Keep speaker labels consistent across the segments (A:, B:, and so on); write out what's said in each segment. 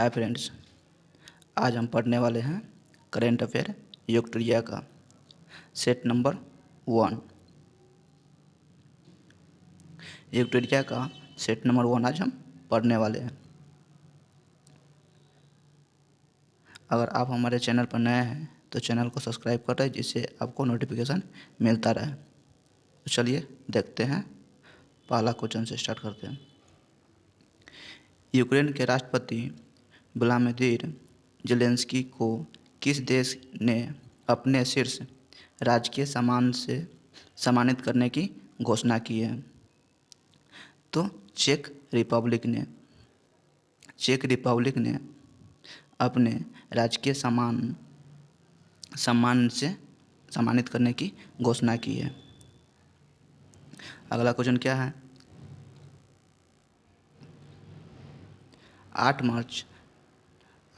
A: Hi friends, आज हम पढ़ने वाले हैं करेंट अफेयर यूक्ट्रिया का सेट नंबर 1। यूक्ट्रिया का सेट नंबर 1 आज हम पढ़ने वाले हैं। अगर आप हमारे चैनल पर नए हैं तो चैनल को सब्सक्राइब कर रहे हैं, जिससे आपको नोटिफिकेशन मिलता रहे। तो चलिए देखते हैं, पहला क्वेश्चन से स्टार्ट करते हैं। यूक्रेन के राष्ट्रपति व्लादिमीर ज़ेलेंस्की को किस देश ने अपने शीर्ष राजकीय सम्मान से सम्मानित करने की घोषणा की है? तो चेक रिपब्लिक ने अपने राजकीय सम्मान से सम्मानित करने की घोषणा की है। अगला क्वेश्चन क्या है?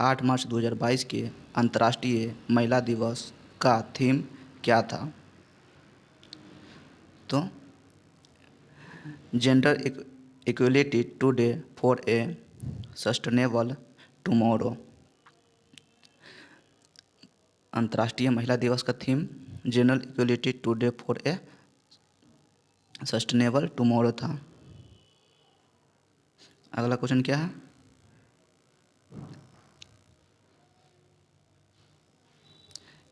A: 8 मार्च 2022 के अंतर्राष्ट्रीय महिला दिवस का थीम क्या था? तो gender equality today for a sustainable tomorrow. अंतर्राष्ट्रीय महिला दिवस का theme gender equality today for a sustainable tomorrow था। अगला क्वेश्चन क्या है?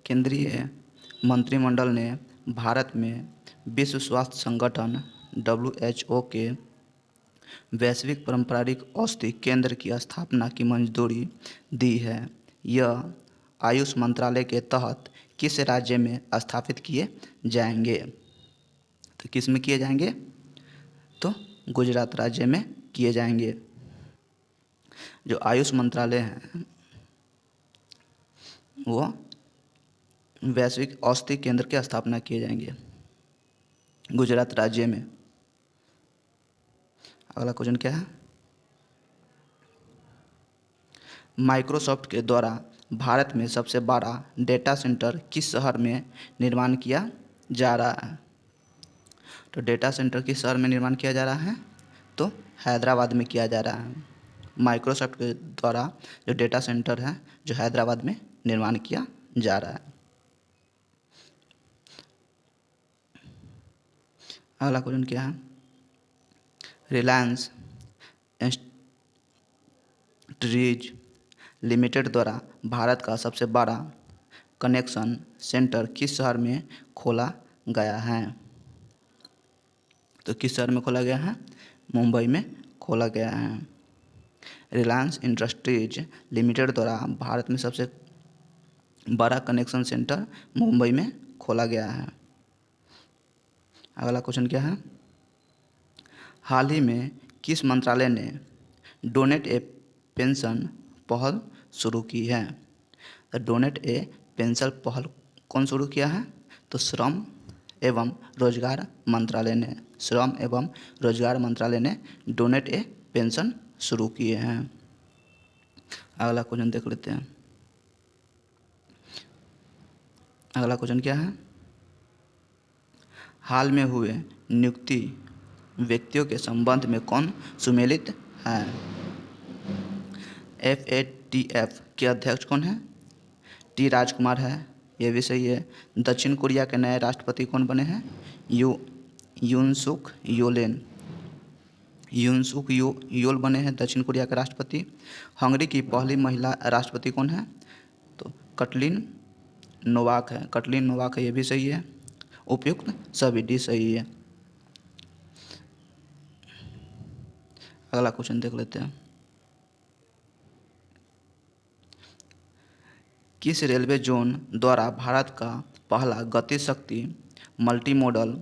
A: केंद्रीय मंत्रिमंडल ने भारत में विश्व स्वास्थ्य संगठन WHO के वैश्विक पारंपरिक औषधि केंद्र की स्थापना की मंजूरी दी है। यह आयुष मंत्रालय के तहत किस राज्य में स्थापित किए जाएंगे? तो किस में किए जाएंगे? तो गुजरात राज्य में किए जाएंगे। जो आयुष मंत्रालय है वो वैश्विक औषधि केंद्र की स्थापना किए जाएंगे गुजरात राज्य में। अगला क्वेश्चन क्या है? माइक्रोसॉफ्ट के द्वारा भारत में सबसे बड़ा डेटा सेंटर किस शहर में निर्माण किया जा रहा है? तो डेटा सेंटर किस शहर में निर्माण किया जा रहा है? तो हैदराबाद में किया जा रहा है। माइक्रोसॉफ्ट के द्वारा जो डेटा सेंटर है जो हैदराबाद में निर्माण किया जा रहा है। अगला क्वेश्चन क्या है? रिलायंस इंडस्ट्रीज लिमिटेड द्वारा भारत का सबसे बड़ा कनेक्शन सेंटर किस शहर में खोला गया है? तो किस शहर में खोला गया है? मुंबई में खोला गया है। रिलायंस इंडस्ट्रीज लिमिटेड द्वारा भारत में सबसे बड़ा कनेक्शन सेंटर मुंबई में खोला गया है। अगला क्वेश्चन क्या है? हाल ही में किस मंत्रालय ने डोनेट ए पेंशन पहल शुरू की है? तो डोनेट ए पेंशन पहल कौन शुरू किया है? तो श्रम एवं रोजगार मंत्रालय ने डोनेट ए पेंशन शुरू किए हैं। अगला क्वेश्चन देख लेते हैं। अगला क्वेश्चन क्या है? हाल में हुए नियुक्ति व्यक्तियों के संबंध में कौन सुमेलित है? FATF के अध्यक्ष कौन है? T राजकुमार है, ये भी सही है। दक्षिण कोरिया के नए राष्ट्रपति कौन बने हैं? यून सुक योल बने हैं दक्षिण कोरिया के राष्ट्रपति। हंगरी की पहली महिला राष्ट्रपति कौन है? तो कटलीन नोवाक है, ये भी सही है। उपयुक्त सभी डी सही है। अगला क्वेश्चन देख लेते हैं। किस रेलवे जोन द्वारा भारत का पहला गति शक्ति मल्टीमोडल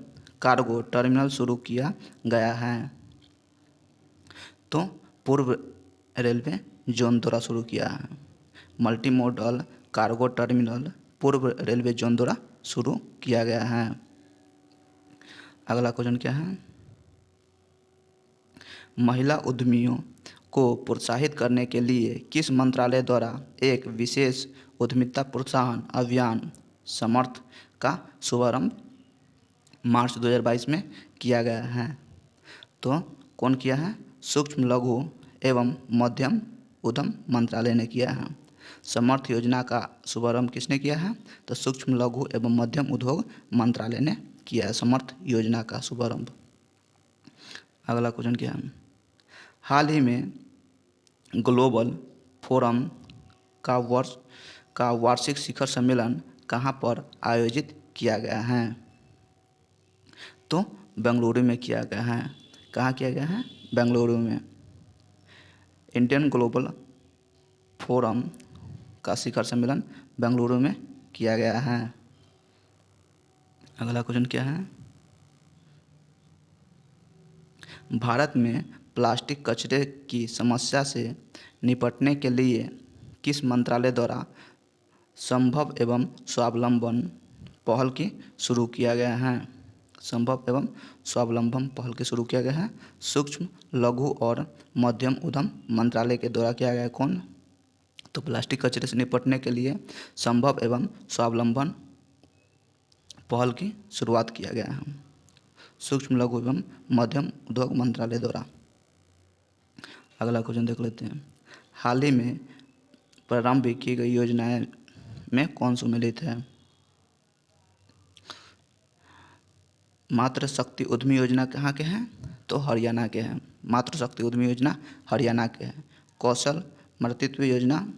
A: कार्गो टर्मिनल शुरू किया गया है? तो पूर्व रेलवे जोन द्वारा शुरू किया है। मल्टीमोडल कार्गो टर्मिनल पूर्व रेलवे जोन द्वारा शुरू किया गया है। अगला क्वेश्चन क्या है? महिला उद्यमियों को प्रोत्साहित करने के लिए किस मंत्रालय द्वारा एक विशेष उद्यमिता प्रोत्साहन अभियान समर्थ का शुभारंभ मार्च 2022 में किया गया है? तो कौन किया है? सूक्ष्म लघु एवं मध्यम उद्यम मंत्रालय ने किया है। समर्थ योजना का शुभारंभ किसने किया है? तो सूक्ष्म लघु एवं मध्यम उद्योग मंत्रालय ने किया है समर्थ योजना का शुभारंभ। अगला क्वेश्चन क्या है? हाल ही में ग्लोबल फोरम का वार्षिक शिखर सम्मेलन कहाँ पर आयोजित किया गया है? तो बेंगलुरु में किया गया है। कहाँ किया गया है? बेंगलुरु में। इंडियन ग्लोबल फोरम का शिखर सम्मेलन बेंगलुरु में किया गया है। अगला क्वेश्चन क्या है? भारत में प्लास्टिक कचरे की समस्या से निपटने के लिए किस मंत्रालय द्वारा संभव एवं स्वावलंबन पहल की शुरू किया गया है? संभव एवं स्वावलंबन पहल की शुरू किया गया है सूक्ष्म लघु और मध्यम उद्यम मंत्रालय के द्वारा किया गया है। कौन? तो प्लास्टिक कचरे से निपटने के लिए संभव एवं स्वावलंबन पहल की शुरुआत किया गया है सूक्ष्म लघु एवं मध्यम उद्योग मंत्रालय द्वारा। अगला क्वेश्चन देख लेते हैं। हाल ही में प्रारंभ की गई योजनाएं में कौन सम्मिलित है? मातृ शक्ति उद्यमी योजना कहाँ के हैं? तो हरियाणा के हैं। मातृ शक्ति उद्यमी योजना हरियाणा के हैं। कौशल मातृत्व योजना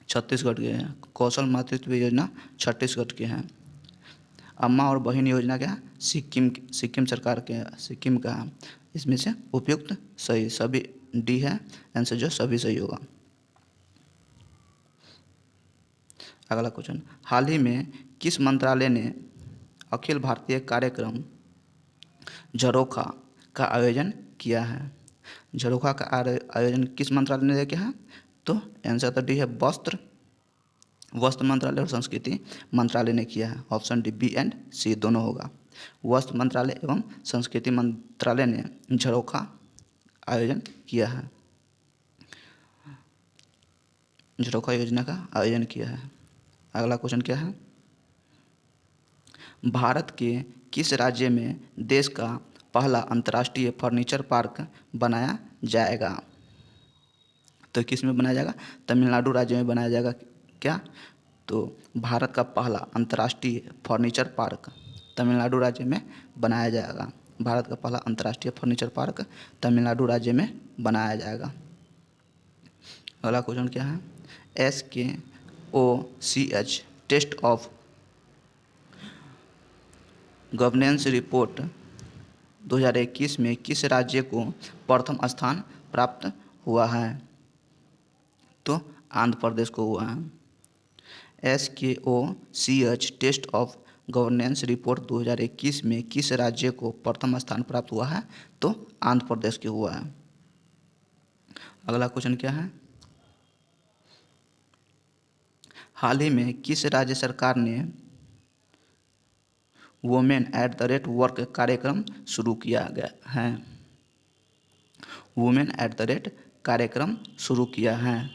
A: छत्तीसगढ़ के हैं। कौशल मातृत्व योजना छत्तीसगढ़ के हैं। अम्मा और बहन योजना क्या है? सिक्किम सरकार के, सिक्किम का है। इसमें से उपयुक्त सही सभी डी है आंसर, जो सभी सही होगा। अगला क्वेश्चन, हाल ही में किस मंत्रालय ने अखिल भारतीय कार्यक्रम झरोखा का आयोजन किया है? झरोखा का आयोजन किस मंत्रालय ने किया है? तो आंसर तो डी है, वस्त्र मंत्रालय और संस्कृति मंत्रालय ने किया है। ऑप्शन डी, बी एंड सी दोनों होगा। वस्त्र मंत्रालय एवं संस्कृति मंत्रालय ने झरोखा आयोजन किया है, झरोखा योजना का आयोजन किया है। अगला क्वेश्चन क्या है? भारत के किस राज्य में देश का पहला अंतर्राष्ट्रीय फर्नीचर पार्क बनाया जाएगा? तो किस में बनाया जाएगा? तमिलनाडु राज्य में बनाया जाएगा। क्या? तो भारत का पहला अंतर्राष्ट्रीय फर्नीचर पार्क तमिलनाडु राज्य में बनाया जाएगा। भारत का पहला अंतर्राष्ट्रीय फर्नीचर पार्क तमिलनाडु राज्य में बनाया जाएगा। अगला क्वेश्चन क्या है? SKOCH test of governance report 2021 में किस राज्य को प्रथम स्थान प्राप्त हुआ है? तो आंध्र प्रदेश को हुआ है। SKOCH test of governance report 2021 में किस राज्य को प्रथम स्थान प्राप्त हुआ है? तो आंध्र प्रदेश के हुआ है। अगला क्वेश्चन क्या है? हाल ही में किस राज्य सरकार ने Women@Work कार्यक्रम शुरू किया गया है? Women@ कार्यक्रम शुरू किया है,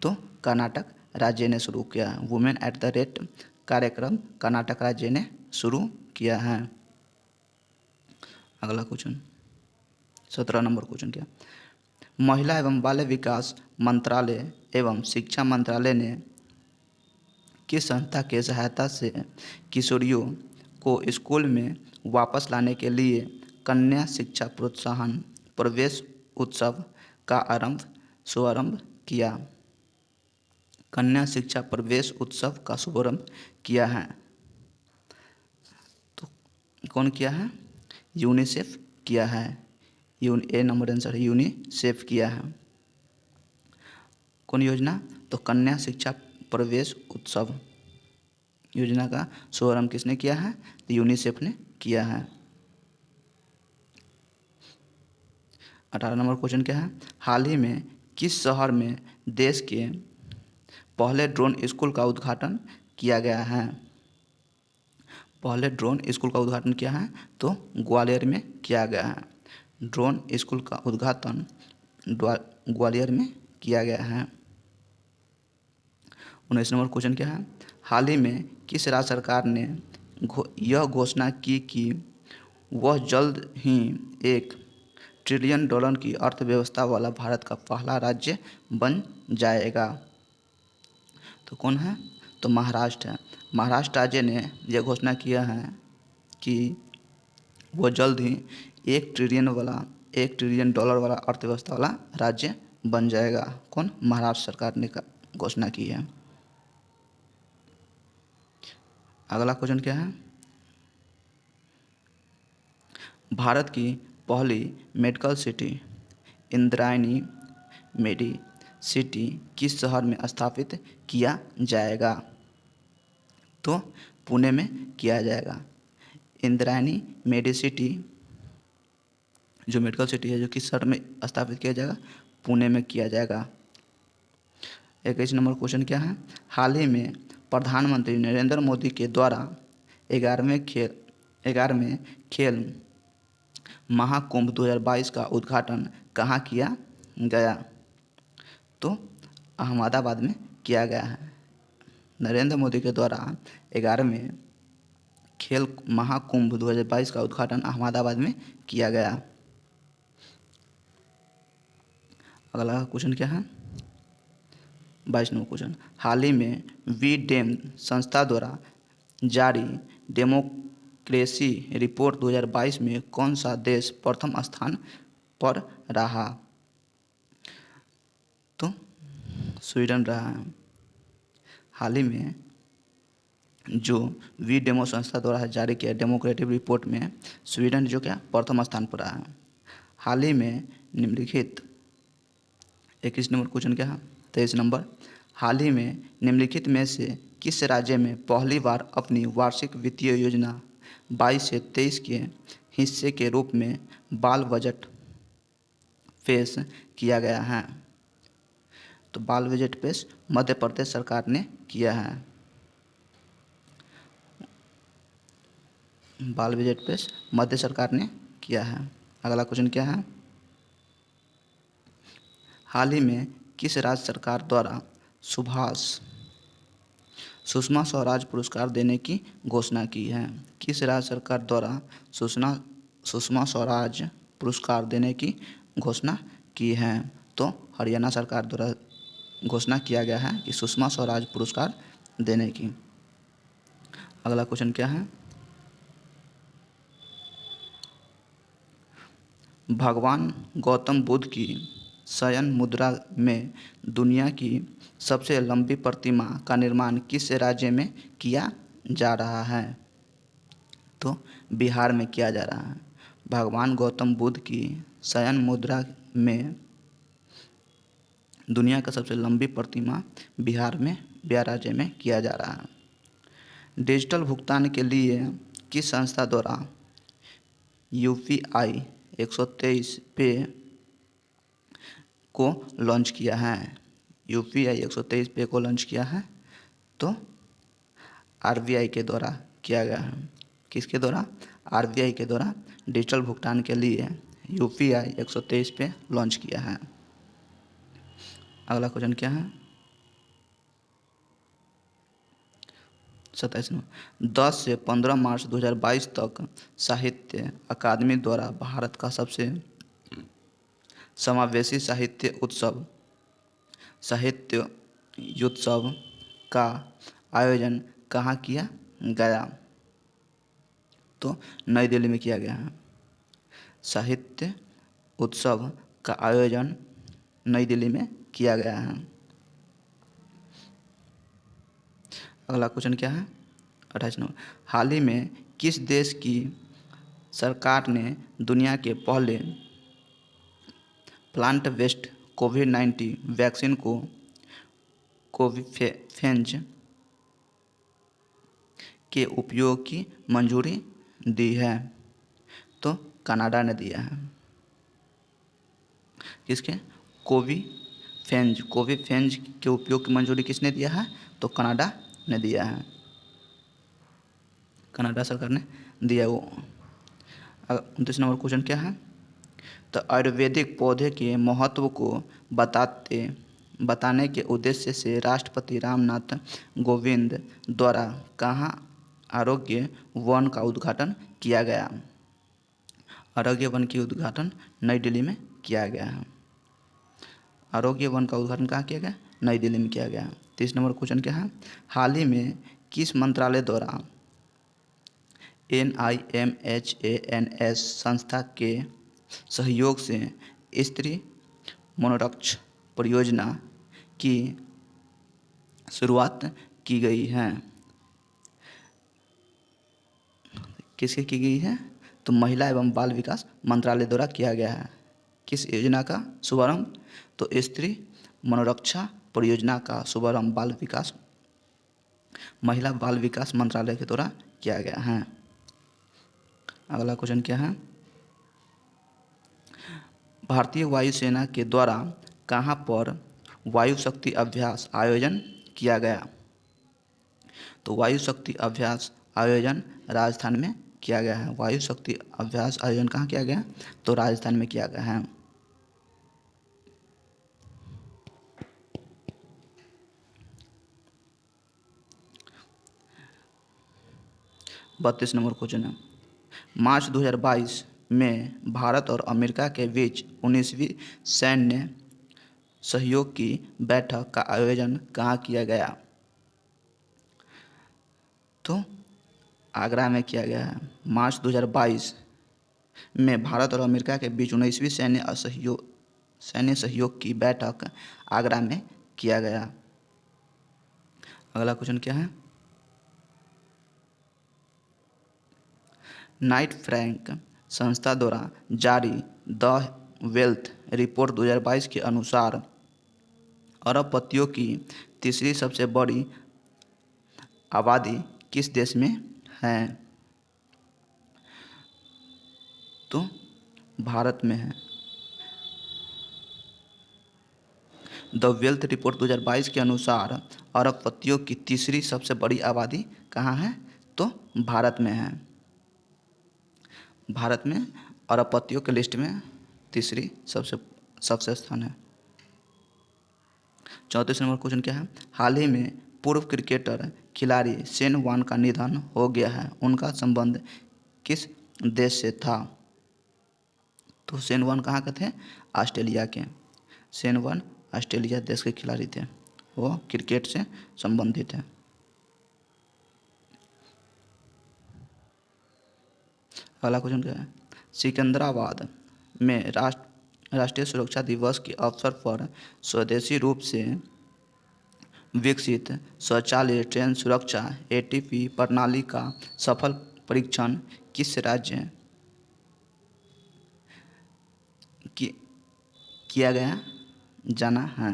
A: तो कर्नाटक राज्य ने शुरू किया है। Women@ कार्यक्रम कर्नाटक राज्य ने शुरू किया है। अगला क्वेश्चन 17 नंबर क्वेश्चन क्या? महिला एवं बाल विकास मंत्रालय एवं शिक्षा मंत्रालय ने किस संस्था के सहायता से किशोरियों को स्कूल में वापस लाने के लिए कन्या शिक्षा प्रोत्साहन प्रवेश उत्सव का शुभारंभ किया? कन्या शिक्षा प्रवेश उत्सव का शुभारंभ किया है, तो कौन किया है? यूनिसेफ किया है। ए नंबर आंसर है, यूनिसेफ किया है। कौन योजना? तो कन्या शिक्षा प्रवेश उत्सव योजना का शुभारंभ किसने किया है? तो यूनिसेफ ने किया है। 18 नंबर क्वेश्चन क्या है? हाल ही में किस शहर में देश के पहले ड्रोन स्कूल का उद्घाटन किया गया है? पहले ड्रोन स्कूल का उद्घाटन किया है, तो ग्वालियर में किया गया है। ड्रोन स्कूल का उद्घाटन ग्वालियर में किया गया है। 19 नंबर क्वेश्चन क्या है? हाल ही में किस राज्य सरकार ने यह घोषणा की कि वह जल्द ही एक ट्रिलियन डॉलर की अर्थव्यवस्था वाला भारत का पहला राज्य बन जाएगा? तो कौन है? तो महाराष्ट्र है। महाराष्ट्र राज्य ने यह घोषणा किया है कि वो जल्द ही 1 ट्रिलियन डॉलर वाला अर्थव्यवस्था वाला राज्य बन जाएगा। कौन? महाराष्ट्र सरकार ने घोषणा की है। अगला क्वेश्चन क्या है? भारत की पहली मेडिकल सिटी इंद्रायणी मेडिसिटी किस शहर में स्थापित किया जाएगा? तो पुणे में किया जाएगा। इंद्रायणी मेडिसिटी जो मेडिकल सिटी है जो किस शहर में स्थापित किया जाएगा? पुणे में किया जाएगा। 21 नंबर क्वेश्चन क्या है? हाल ही में प्रधानमंत्री नरेंद्र मोदी के द्वारा 11वें खेल महाकुंभ 2022 का उद्घाटन कहाँ किया गया? तो अहमदाबाद में किया गया है। नरेंद्र मोदी के द्वारा 11वें खेल महाकुंभ 2022 का उद्घाटन अहमदाबाद में किया गया। अगला क्वेश्चन क्या है? 22 नंबर क्वेश्चन, हाल ही में वी-डेम संस्था द्वारा जारी डेमोक्रेसी रिपोर्ट 2022 में कौन सा देश प्रथम स्थान पर रहा? तो स्वीडन रहा है। हाल ही में जो वी-डेमो संस्था द्वारा जारी किया डेमोक्रेटिक रिपोर्ट में स्वीडन जो क्या प्रथम स्थान पर रहा है। हाल ही में निम्नलिखित 21 नंबर क्वेश्चन क्या है? 23 नंबर, हाल ही में निम्नलिखित में से किस राज्य में पहली बार अपनी वार्षिक वित्तीय योजना 22 से 23 के हिस्से के रूप में बाल बजट पेश किया गया है? तो बाल बजट पेश मध्य प्रदेश सरकार ने किया है। बाल बजट पेश मध्य सरकार ने किया है। अगला क्वेश्चन क्या है? हाल ही में किस राज्य सरकार द्वारा सुषमा स्वराज पुरस्कार देने की घोषणा की है? किस राज्य सरकार द्वारा सुषमा स्वराज पुरस्कार देने की घोषणा की है? तो हरियाणा सरकार द्वारा घोषणा किया गया है कि सुषमा स्वराज पुरस्कार देने की। अगला क्वेश्चन क्या है? भगवान गौतम बुद्ध की शयन मुद्रा में दुनिया की सबसे लंबी प्रतिमा का निर्माण किस राज्य में किया जा रहा है? तो बिहार में किया जा रहा है। भगवान गौतम बुद्ध की शयन मुद्रा में दुनिया का सबसे लंबी प्रतिमा बिहार राज्य में किया जा रहा है। डिजिटल भुगतान के लिए किस संस्था द्वारा UPI 123 पे को लॉन्च किया है? UPI 123 पे को लॉन्च किया है? तो RBI के द्वारा किया गया है। किसके द्वारा? RBI के द्वारा डिजिटल भुगतान के लिए UPI 123 पे लॉन्च किया है। अगला क्वेश्चन क्या है? 27 नंबर, 10 से 15 मार्च 2022 तक साहित्य अकादमी द्वारा भारत का सबसे समावेशी साहित्योत्सव का आयोजन कहाँ किया गया? तो नई दिल्ली में किया गया है। साहित्य उत्सव का आयोजन नई दिल्ली में किया गया है। अगला क्वेश्चन क्या है? 28 नंबर, हाल ही में किस देश की सरकार ने दुनिया के पहले प्लांट बेस्ड कोविड-19 वैक्सीन को कोविफेज के उपयोग की मंजूरी दी है? तो कनाडा ने दिया है। किसके? कोविफेज के उपयोग की मंजूरी किसने दिया है? तो कनाडा ने दिया है। कनाडा सरकार ने दिया वो। 29 नंबर क्वेश्चन क्या है? तो आयुर्वेदिक पौधे के महत्व को बताने के उद्देश्य से राष्ट्रपति रामनाथ कोविंद द्वारा कहाँ आरोग्य वन का उद्घाटन किया गया? आरोग्य वन की उद्घाटन नई दिल्ली में किया गया है। आरोग्य वन का उद्घाटन कहाँ किया गया? नई दिल्ली में किया गया है। 30 नंबर क्वेश्चन क्या है? हाल ही में किस मंत्रालय द्वारा NIMHANS संस्था के सहयोग से स्त्री मनोरक्ष परियोजना की शुरुआत की गई है? किसकी की गई है? तो महिला एवं बाल विकास मंत्रालय द्वारा किया गया है। किस योजना का शुभारंभ? तो स्त्री मनोरक्षा परियोजना का शुभारंभ महिला बाल विकास मंत्रालय के द्वारा किया गया है। अगला क्वेश्चन क्या है? भारतीय वायुसेना के द्वारा कहाँ पर वायु शक्ति अभ्यास आयोजन किया गया? तो वायु शक्ति अभ्यास आयोजन राजस्थान में किया गया है। वायु शक्ति अभ्यास आयोजन कहाँ किया गया? तो राजस्थान में किया गया है। बत्तीस नंबर क्वेश्चन है। मार्च 2022 में भारत और अमेरिका के बीच 19वीं सैन्य सहयोग की बैठक का आयोजन कहाँ किया गया? तो आगरा में किया गया है। मार्च 2022 में भारत और अमेरिका के बीच 19वीं सैन्य सहयोग की बैठक आगरा में किया गया। अगला क्वेश्चन क्या है? नाइट फ्रैंक संस्था द्वारा जारी द वेल्थ रिपोर्ट 2022 के अनुसार अरबपतियों की तीसरी सबसे बड़ी आबादी किस देश में है? तो भारत में है। द वेल्थ रिपोर्ट 2022 के अनुसार अरबपतियों की तीसरी सबसे बड़ी आबादी कहाँ है? तो भारत में है। भारत में अरबपतियों के लिस्ट में तीसरी सबसे स्थान है। 34 नंबर क्वेश्चन क्या है? हाल ही में पूर्व क्रिकेटर खिलाड़ी शेन वॉर्न का निधन हो गया है। उनका संबंध किस देश से था? तो शेन वॉर्न कहाँ के थे? ऑस्ट्रेलिया के। शेन वॉर्न ऑस्ट्रेलिया देश के खिलाड़ी थे, वो क्रिकेट से संबंधित है। अगला क्वेश्चन क्या है? सिकंदराबाद में राष्ट्रीय सुरक्षा दिवस के अवसर पर स्वदेशी रूप से विकसित स्वचालित ट्रेन सुरक्षा ATP प्रणाली का सफल परीक्षण किस राज्य किया गया जाना है?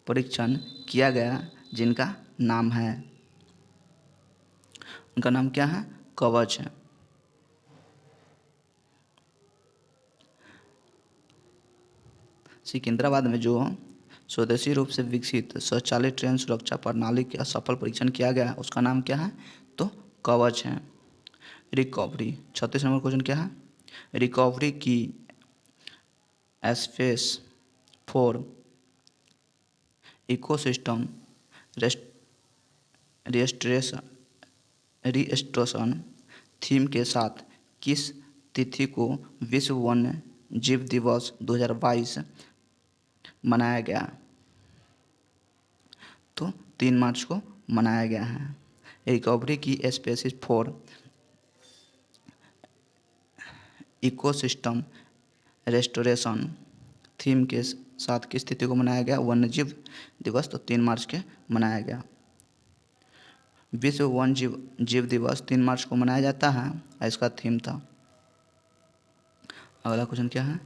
A: परीक्षण किया गया जिनका नाम है, उनका नाम क्या है? कवच है। सिकंदराबाद में जो स्वदेशी रूप से विकसित स्वचालित ट्रेन सुरक्षा प्रणाली का सफल परीक्षण किया गया उसका नाम क्या है? तो कवच है। रिकवरी 36 नंबर क्वेश्चन क्या है? रिकवरी की space for ecosystem restoration theme के साथ किस तिथि को विश्व वन्य जीव दिवस 2022 मनाया गया? तो 3 मार्च को मनाया गया है। रिकवरी की species for ecosystem restoration theme के साथ किस तिथि को मनाया गया? वन्यजीव दिवस, तो 3 मार्च के मनाया गया। विश्व वन्य जीव दिवस 3 मार्च को मनाया जाता है, इसका थीम था। अगला क्वेश्चन क्या है?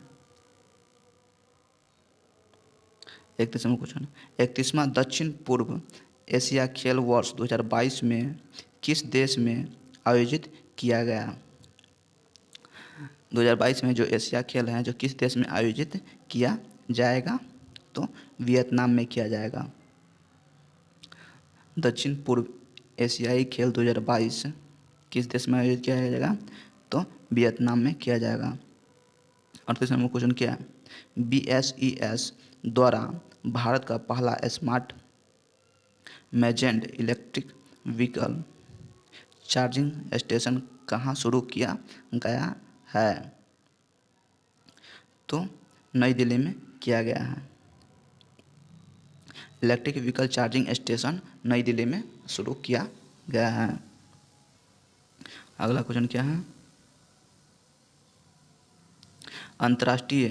A: 31वां क्वेश्चन। 31वां दक्षिण पूर्व एशिया खेल वर्ष 2022 में किस देश में आयोजित किया गया? 2022 में जो एशिया खेल हैं जो किस देश में आयोजित किया जाएगा? तो वियतनाम में किया जाएगा। दक्षिण पूर्व एशियाई खेल 2022 किस देश में आयोजित किया जाएगा? तो वियतनाम में किया जाएगा। 38 नंबर क्वेश्चन क्या है? BSES द्वारा भारत का पहला smart magnet electric vehicle charging station कहाँ शुरू किया गया है? तो नई दिल्ली में किया गया है। इलेक्ट्रिक व्हीकल चार्जिंग स्टेशन नई दिल्ली में शुरू किया गया है। अगला क्वेश्चन क्या है? अंतर्राष्ट्रीय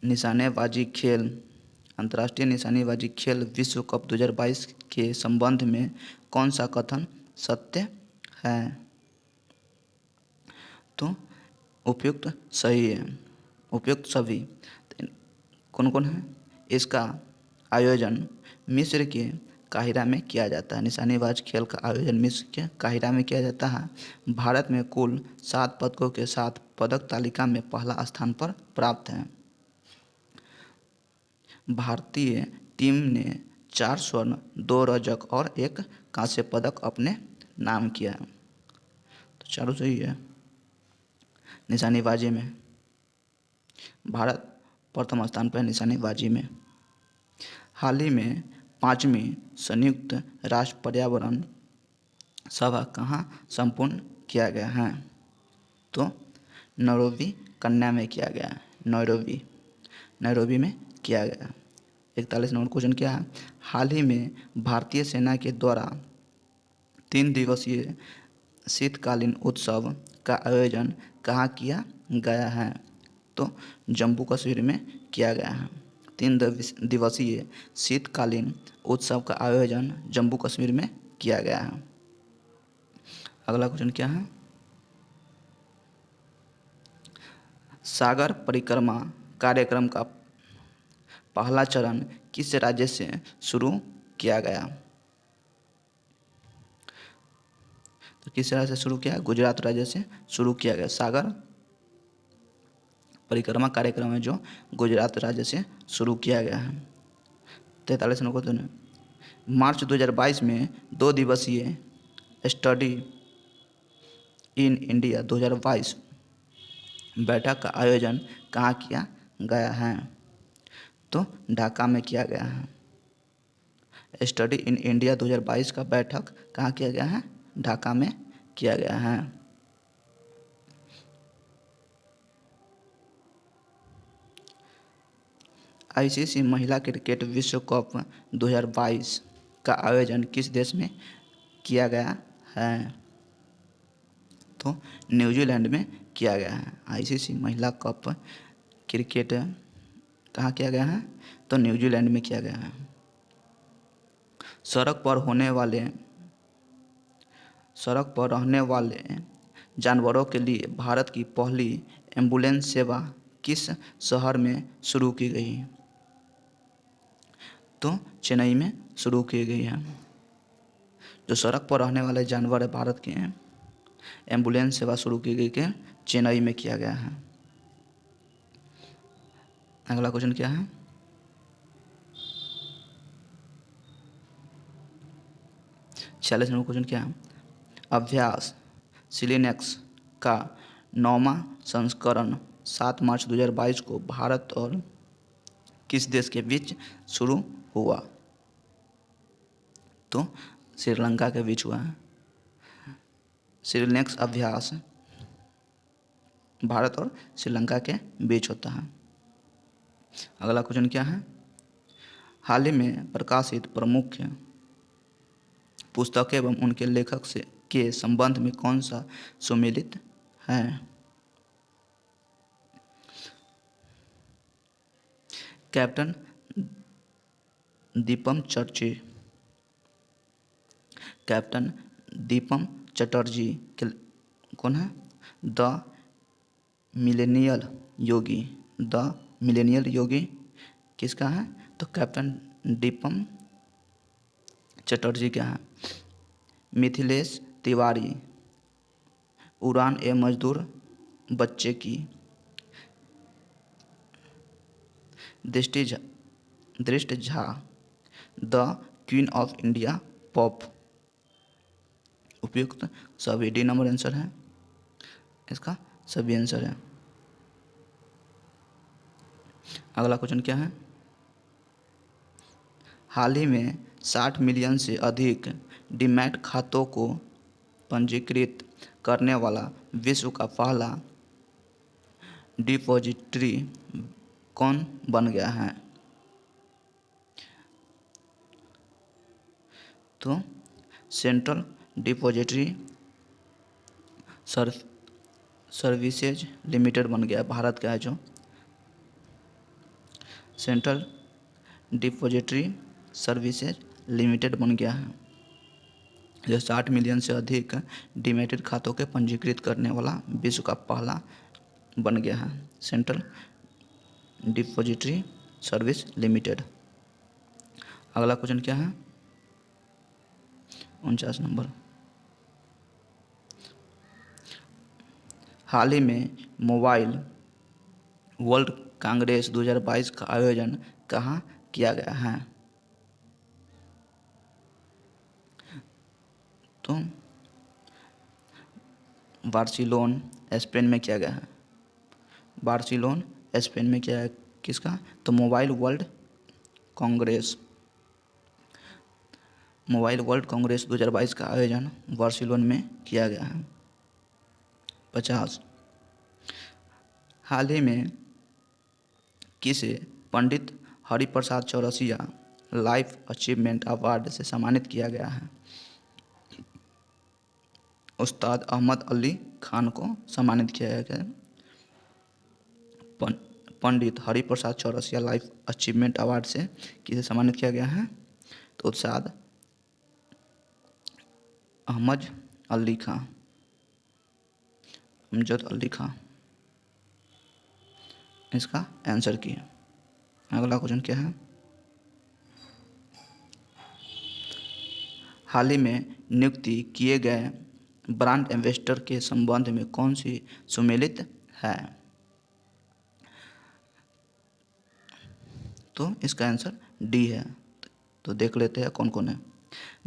A: निशानेबाजी खेल अंतर्राष्ट्रीय निशानेबाजी खेल विश्व कप 2022 के संबंध में कौन सा कथन सत्य है? तो उपयुक्त सही है, उपयुक्त सभी। कौन कौन है? इसका आयोजन मिस्र के काहिरा में किया जाता है। निशानेबाज खेल का आयोजन मिस्र के काहिरा में किया जाता है। भारत में कुल 7 पदकों के साथ पदक तालिका में पहला स्थान पर प्राप्त है। भारतीय टीम ने 4 स्वर्ण, 2 रजक और 1 कांस्य पदक अपने नाम किया है। तो चारों सही है। निशानेबाजी में भारत प्रथम स्थान पर है। निशानेबाजी में हाल ही में 5वीं संयुक्त राष्ट्र पर्यावरण सभा कहाँ संपन्न किया गया है? तो नैरोबी कन्या में किया गया है। नैरोबी में किया गया। 41 नंबर क्वेश्चन क्या है? हाल ही में भारतीय सेना के द्वारा 3 दिवसीय शीतकालीन उत्सव का आयोजन कहाँ किया गया है? तो जम्मू कश्मीर में किया गया है। 3 दिवसीय शीतकालीन उत्सव का आयोजन जम्मू कश्मीर में किया गया है। अगला क्वेश्चन क्या है? सागर परिक्रमा कार्यक्रम का पहला चरण किस राज्य से शुरू किया गया? तो किस राज्य से शुरू किया? गुजरात राज्य से शुरू किया गया। सागर परिक्रमा कार्यक्रम है जो गुजरात राज्य से शुरू किया गया है। 43 नंबर क्वेश्चन, मार्च 2022 में 2 दिवसीय स्टडी इन इंडिया 2022 बैठक का आयोजन कहाँ किया गया है? तो ढाका में किया गया है। स्टडी इन इंडिया 2022 का बैठक कहाँ किया गया है? ढाका में किया गया है। आईसीसी महिला क्रिकेट विश्व कप 2022 का आयोजन किस देश में किया गया है? तो न्यूजीलैंड में किया गया है। आईसीसी महिला कप क्रिकेट कहाँ किया गया है? तो न्यूजीलैंड में किया गया है। सड़क पर रहने वाले जानवरों के लिए भारत की पहली एम्बुलेंस सेवा किस शहर में शुरू की गई? तो चेन्नई में शुरू की गई है। जो सड़क पर रहने वाले जानवर है भारत के हैं, एम्बुलेंस सेवा शुरू की गई के चेन्नई में किया गया है। अगला क्वेश्चन क्या है? छियालीस नंबर क्वेश्चन क्या है? अभ्यास सिलिनेक्स का 9वां संस्करण 7 मार्च 2022 को भारत और किस देश के बीच शुरू हुआ? तो श्रीलंका के बीच हुआ है। सिलिनेक्स अभ्यास भारत और श्रीलंका के बीच होता है। अगला क्वेश्चन क्या है? हाल ही में प्रकाशित प्रमुख पुस्तकें एवं उनके लेखक के संबंध में कौन सा सुमेलित है? कैप्टन दीपम चटर्जी के कौन है? द मिलेनियल योगी किसका है? तो कैप्टन दीपम चटर्जी का है। मिथिलेश तिवारी उड़ान ए मजदूर बच्चे की दृष्टि Jha the queen of India pop उपयुक्त सभी। डी नंबर आंसर है इसका, सभी आंसर है। अगला क्वेश्चन क्या है? हाल ही में 60 मिलियन से अधिक डीमैट खातों को पंजीकृत करने वाला विश्व का पहला डिपॉजिटरी कौन बन गया है? तो सेंट्रल डिपॉजिटरी सर्विसेज लिमिटेड बन गया है। भारत का है जो सेंट्रल डिपॉजिटरी सर्विसेज लिमिटेड बन गया है। यह 60 मिलियन से अधिक डीमैटेड खातों के पंजीकृत करने वाला विश्व का पहला बन गया है, सेंट्रल डिपॉजिटरी सर्विस लिमिटेड। अगला क्वेश्चन क्या है? 49 नंबर। हाल ही में मोबाइल वर्ल्ड कांग्रेस 2022 का आयोजन कहाँ किया गया है? तो बार्सिलोन स्पेन में किया गया है। बार्सिलोन स्पेन में किया है। किसका? तो मोबाइल वर्ल्ड कांग्रेस 2022 का आयोजन बार्सिलोन में किया गया है। 50। हाल ही में किसे Pandit Hariprasad Chaurasia life achievement award से सम्मानित किया गया है? उस्ताद अहमद अली खान को सम्मानित किया गया है। Pandit Hariprasad Chaurasia life achievement award से किसे सम्मानित किया गया है? तो उस्ताद अहमद अली खान, अमजद अली खान इसका आंसर किया। अगला क्वेश्चन क्या है? हाल ही में नियुक्ति किए गए ब्रांड एम्बेसडर के संबंध में कौन सी सुमेलित है? तो इसका आंसर डी है। तो देख लेते हैं कौन कौन है।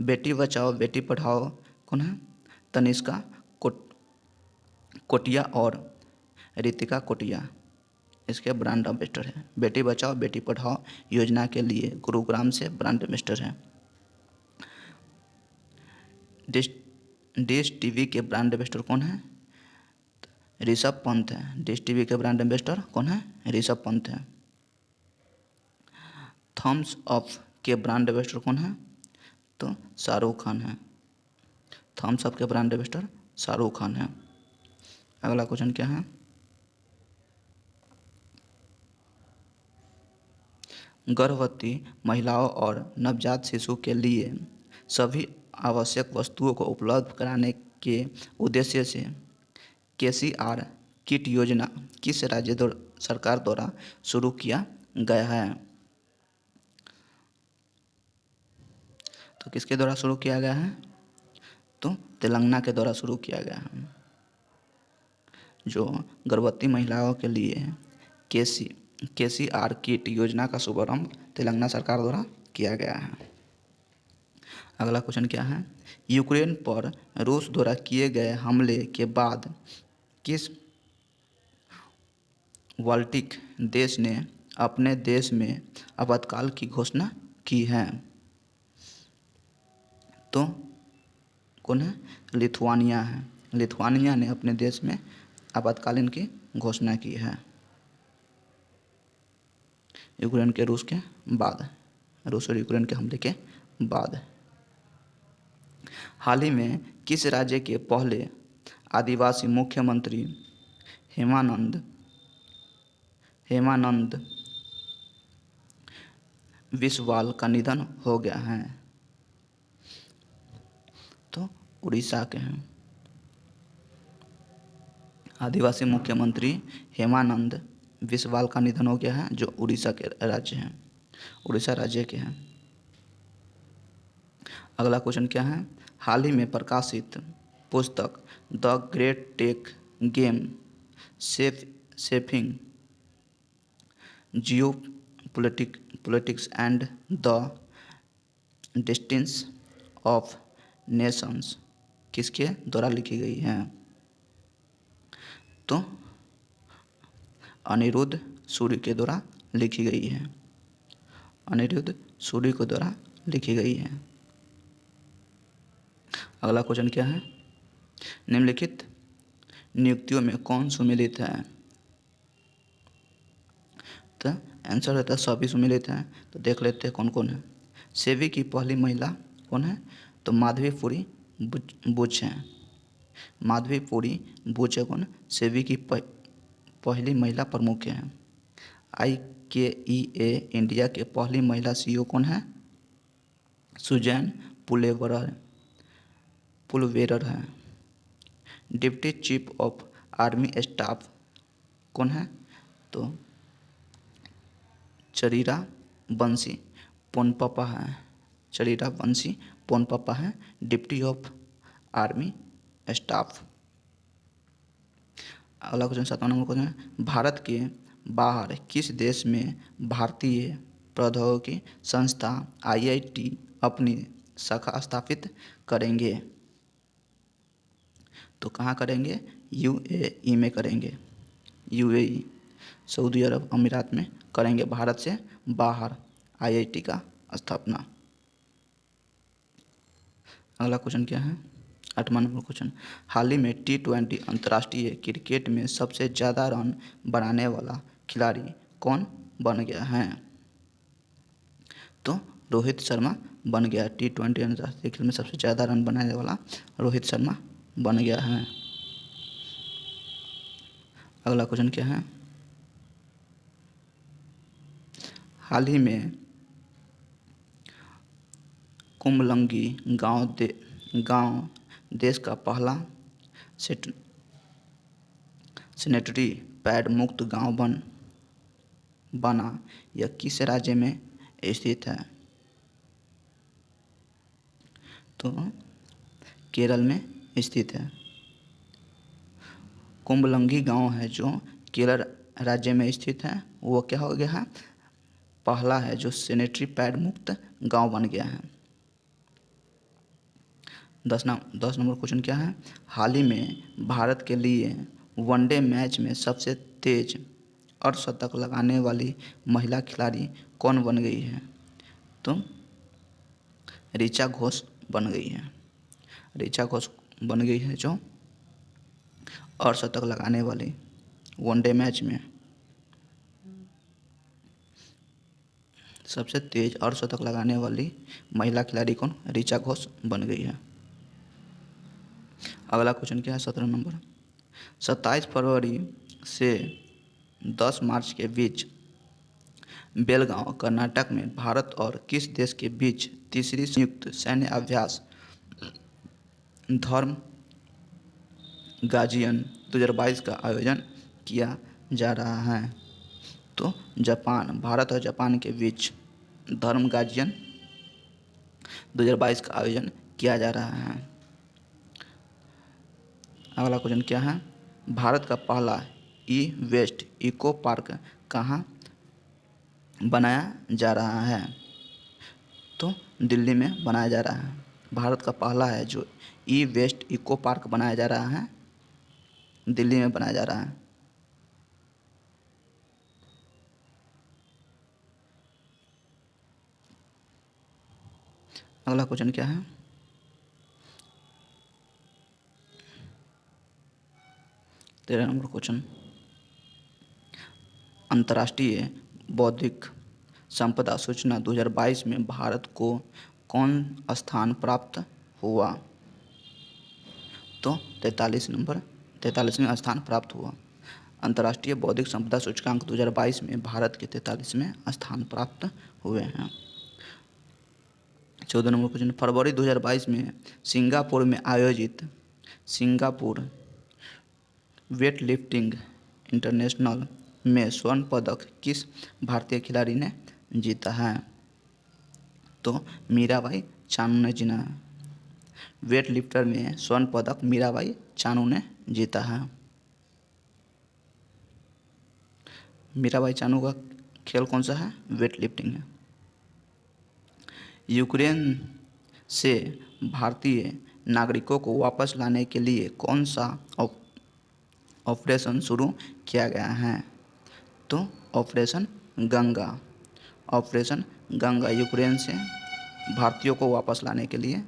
A: बेटी बचाओ बेटी पढ़ाओ कौन है? तनिष्का कोटिया और रितिका कोटिया इसके ब्रांड एम्बेसडर हैं। बेटी बचाओ बेटी पढ़ाओ योजना के लिए गुरुग्राम से ब्रांड एम्बेसडर हैं। डिश टीवी के ब्रांड एम्बेसडर कौन है? ऋषभ पंत है। डिश टीवी के ब्रांड एम्बेसडर कौन है? ऋषभ पंत है। थम्स अप के ब्रांड एम्बेसडर कौन है? तो शाहरुख खान है। थम्स अप के ब्रांड एम्बेसडर शाहरुख खान है। अगला क्वेश्चन क्या है? गर्भवती महिलाओं और नवजात शिशु के लिए सभी आवश्यक वस्तुओं को उपलब्ध कराने के उद्देश्य से KCR किट योजना किस राज्य सरकार द्वारा शुरू किया गया है? तो किसके द्वारा शुरू किया गया है? तो तेलंगाना के द्वारा शुरू किया गया है। जो गर्भवती महिलाओं के लिए KCR किट योजना का शुभारंभ तेलंगाना सरकार द्वारा किया गया है। अगला क्वेश्चन क्या है? यूक्रेन पर रूस द्वारा किए गए हमले के बाद किस बाल्टिक देश ने अपने देश में आपातकाल की घोषणा की है? तो कौन है? लिथुआनिया है। लिथुआनिया ने अपने देश में आपातकालीन की घोषणा की है यूक्रेन के रूस और यूक्रेन के हमले के बाद। हाल ही में किस राज्य के पहले आदिवासी मुख्यमंत्री हेमानंद बिस्वाल का निधन हो गया है? तो उड़ीसा के हैं। आदिवासी मुख्यमंत्री हेमानंद बिस्वाल का निधन हो गया है, जो उड़ीसा के राज्य हैं, उड़ीसा राज्य के हैं। अगला क्वेश्चन क्या है? हाल ही में प्रकाशित पुस्तक the great tech game shaping geopolitics and the destinies of nations किसके द्वारा लिखी गई है? तो अनिरुद्ध सूरी के द्वारा लिखी गई है। अनिरुद्ध सूरी के द्वारा लिखी गई है। अगला क्वेश्चन क्या है, निम्नलिखित नियुक्तियों में कौन सुमेलित है। तो आंसर रहता है सभी सुमेलित हैं। तो देख लेते हैं कौन कौन है। सेवी की पहली महिला कौन है, तो माधवीपुरी बुच हैं। माधवीपुरी बुच है कौन, सेवी की पहली महिला प्रमुख हैं। IKEA इंडिया के पहली महिला CEO कौन है, सुजैन पुलवेरर है। Deputy chief of army staff कौन है, तो चरीरा बंसी पोनपपा है। चरीरा बंसी पोनपपा है डिप्टी ऑफ आर्मी स्टाफ। अगला क्वेश्चन 7वां नंबर क्वेश्चन है, भारत के बाहर किस देश में भारतीय प्रौद्योगिकी संस्था IIT अपनी शाखा स्थापित करेंगे। तो कहाँ करेंगे, UAE में करेंगे। UAE सऊदी अरब अमीरात में करेंगे भारत से बाहर IIT का स्थापना। अगला क्वेश्चन क्या है, 8वां नंबर क्वेश्चन, हाल ही में T20 अंतर्राष्ट्रीय क्रिकेट में सबसे ज़्यादा रन बनाने वाला खिलाड़ी कौन बन गया है। तो रोहित शर्मा बन गया। T20 अंतर्राष्ट्रीय खेल में सबसे ज़्यादा रन बनाने वाला रोहित शर्मा बन गया है। अगला क्वेश्चन क्या है, हाल ही में कुमलंगी गांव देश का पहला सैनिटरी पैड मुक्त गांव बना। यह किस राज्य में स्थित है। तो केरल में स्थित है। कुंबलंगी गांव है जो केरल राज्य में स्थित है, वो क्या हो गया है, पहला है जो सैनिटरी पैड मुक्त गांव बन गया है। 10 नंबर क्वेश्चन क्या है, हाल ही में भारत के लिए वनडे मैच में सबसे तेज अर्धशतक लगाने वाली महिला खिलाड़ी कौन बन गई है। तो ऋचा घोष बन गई है। ऋचा घोष बन गई है जो अर्धशतक लगाने वाली वनडे मैच में सबसे तेज अर्धशतक लगाने वाली महिला खिलाड़ी कौन, ऋचा घोष बन गई है। अगला क्वेश्चन क्या है, 17 नंबर, 27 फरवरी से 10 मार्च के बीच बेलगांव कर्नाटक में भारत और किस देश के बीच तीसरी संयुक्त सैन्य अभ्यास धर्म गाजियन 2022 का आयोजन किया जा रहा है। तो जापान, भारत और जापान के बीच धर्म गाजियन 2022 का आयोजन किया जा रहा है। अगला क्वेश्चन क्या है, भारत का पहला वेस्ट इको पार्क कहाँ बनाया जा रहा है। तो दिल्ली में बनाया जा रहा है। भारत का पहला है जो वेस्ट इको पार्क बनाया जा रहा है, दिल्ली में बनाया जा रहा है। अगला क्वेश्चन क्या है, 13 नंबर क्वेश्चन, अंतर्राष्ट्रीय बौद्धिक संपदा सूचना 2022 में भारत को कौन स्थान प्राप्त हुआ। तो 43वें स्थान प्राप्त हुआ। अंतर्राष्ट्रीय बौद्धिक संपदा सूचकांक 2022 में भारत के 43वें स्थान प्राप्त हुए हैं। 14 नंबर क्वेश्चन, फरवरी 2022 में सिंगापुर में आयोजित सिंगापुर वेट लिफ्टिंग इंटरनेशनल में स्वर्ण पदक किस भारतीय खिलाड़ी ने जीता है। तो मीराबाई चानू ने जीता है। वेट लिफ्टर में स्वर्ण पदक मीराबाई चानू ने जीता है। मीराबाई चानू का खेल कौन सा है, वेट लिफ्टिंग है। यूक्रेन से भारतीय नागरिकों को वापस लाने के लिए कौन सा ऑपरेशन शुरू किया गया है। तो ऑपरेशन गंगा यूक्रेन से भारतीयों को वापस लाने के लिए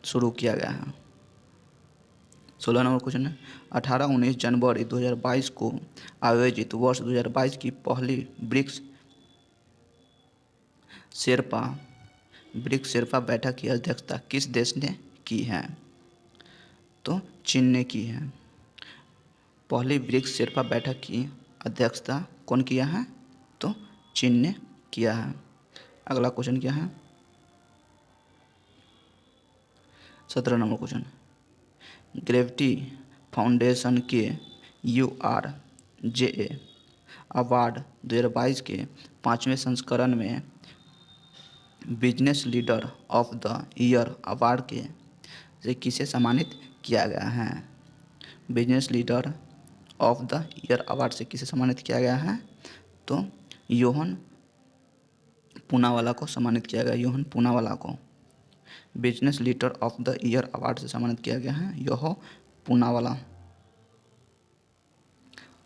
A: शुरू किया गया है? 16 नंबर क्वेश्चन है, 18-19 जनवरी 2022 को आयोजित वर्ष 2022 की पहली शेरपा ब्रिक्स शेरपा बैठक की अध्यक्षता किस देश ने की है? तो चीन ने की है। पहली ब्रिक्स शेरपा बैठक की अध्यक्षता कौन किया है? तो चीन ने किया है। अगला क्वेश्चन क्या है? 17 नंबर क्वेश्चन, ग्रेविटी फाउंडेशन के URJA अवार्ड 2022 के 5वें संस्करण में business leader of the year award के से किसे सम्मानित किया गया है? Business leader of the year award से किसे सम्मानित किया गया है? तो योहन पूनावाला को सम्मानित किया गया। योहन पूनावाला को business leader of the year award से सम्मानित किया गया है, योहो पूनावाला।